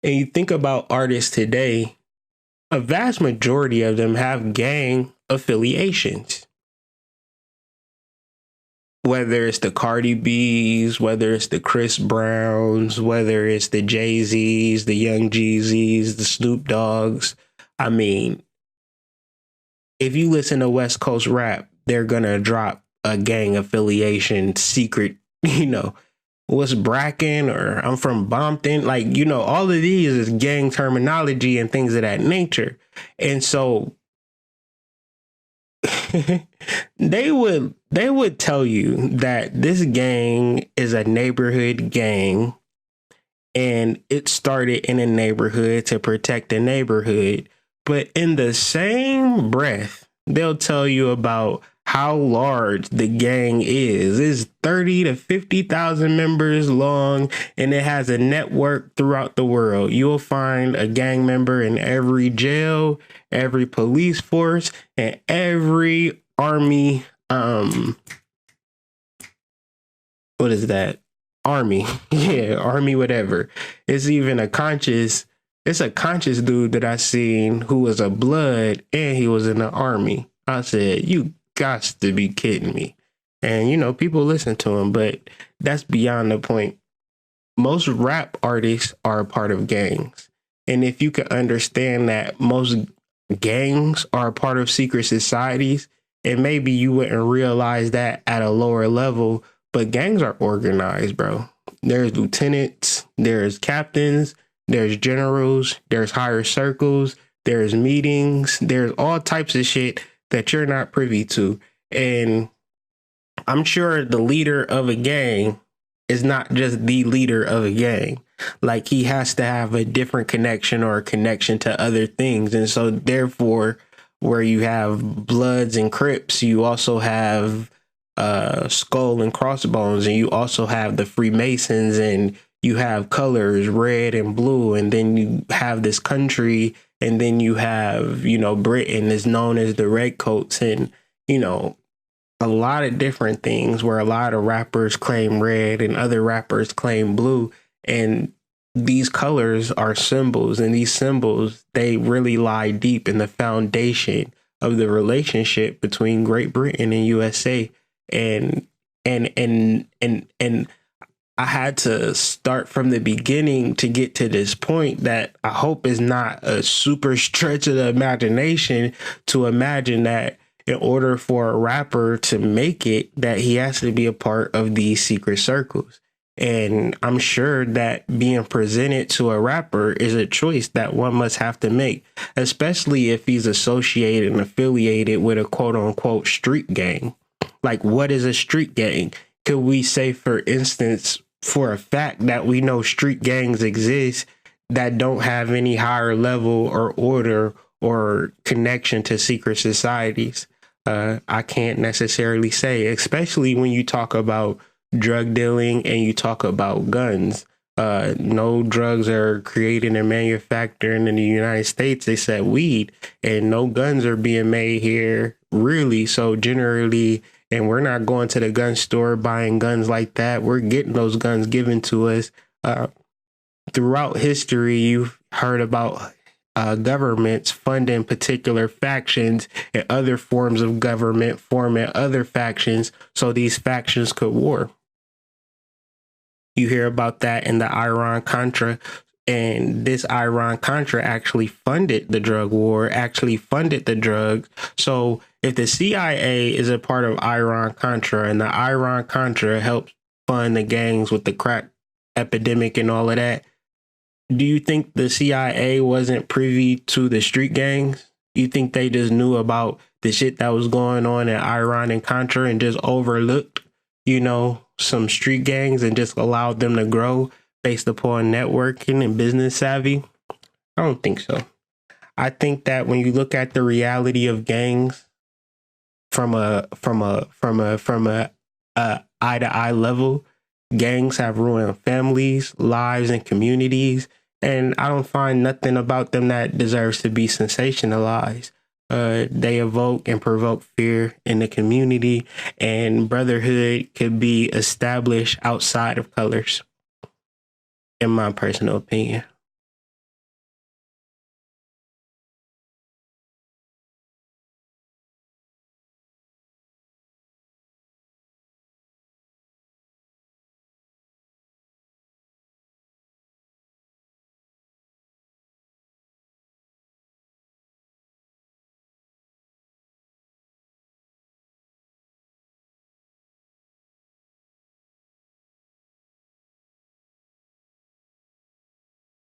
And you think about artists today, a vast majority of them have gang affiliations. Whether it's the Cardi B's, whether it's the Chris Browns, whether it's the Jay-Z's, the Young Jeezys, the Snoop Dogg's. I mean, if you listen to West Coast rap, they're gonna drop a gang affiliation secret, what's Bracken or I'm from Bompton. Like, all of these is gang terminology and things of that nature. And so they would tell you that this gang is a neighborhood gang and it started in a neighborhood to protect the neighborhood. But in the same breath, they'll tell you about how large the gang is. It's 30 to 50,000 members long, and it has a network throughout the world. You'll find a gang member in every jail, every police force, and every army. What is that? Army. Yeah, army, whatever. It's even it's a conscious dude that I seen who was a blood and he was in the army. I said, you got to be kidding me. And, people listen to him, but that's beyond the point. Most rap artists are a part of gangs. And if you can understand that most gangs are a part of secret societies, and maybe you wouldn't realize that at a lower level, but gangs are organized, bro. There's lieutenants, there's captains, there's generals, there's higher circles, there's meetings, there's all types of shit that you're not privy to. And I'm sure the leader of a gang is not just the leader of a gang. Like, he has to have a different connection or a connection to other things. And so therefore, where you have Bloods and Crips, you also have Skull and Crossbones, and you also have the Freemasons, and you have colors red and blue, and then you have this country, and then you have, Britain is known as the Redcoats, and, a lot of different things where a lot of rappers claim red and other rappers claim blue. And these colors are symbols, and these symbols, they really lie deep in the foundation of the relationship between Great Britain and USA. And I had to start from the beginning to get to this point that I hope is not a super stretch of the imagination to imagine that in order for a rapper to make it, that he has to be a part of these secret circles. And I'm sure that being presented to a rapper is a choice that one must have to make, especially if he's associated and affiliated with a quote unquote street gang. Like, what is a street gang? Could we say, for instance, for a fact that we know street gangs exist that don't have any higher level or order or connection to secret societies? I can't necessarily say, especially when you talk about drug dealing and you talk about guns. No drugs are created and manufactured in the United States except weed, and no guns are being made here, really. So generally, and we're not going to the gun store buying guns like that. We're getting those guns given to us. Throughout history, you've heard about governments funding particular factions and other forms of government forming other factions so these factions could war. You hear about that in the Iran-Contra, and this Iran-Contra actually funded the drug war, actually funded the drugs. So if the CIA is a part of Iran-Contra and the Iran-Contra helps fund the gangs with the crack epidemic and all of that, do you think the CIA wasn't privy to the street gangs? You think they just knew about the shit that was going on in Iran and Contra and just overlooked, some street gangs and just allowed them to grow based upon networking and business savvy? I don't think so. I think that when you look at the reality of gangs from a eye to eye level, gangs have ruined families, lives, and communities. And I don't find nothing about them that deserves to be sensationalized. They evoke and provoke fear in the community, and brotherhood could be established outside of colors, in my personal opinion.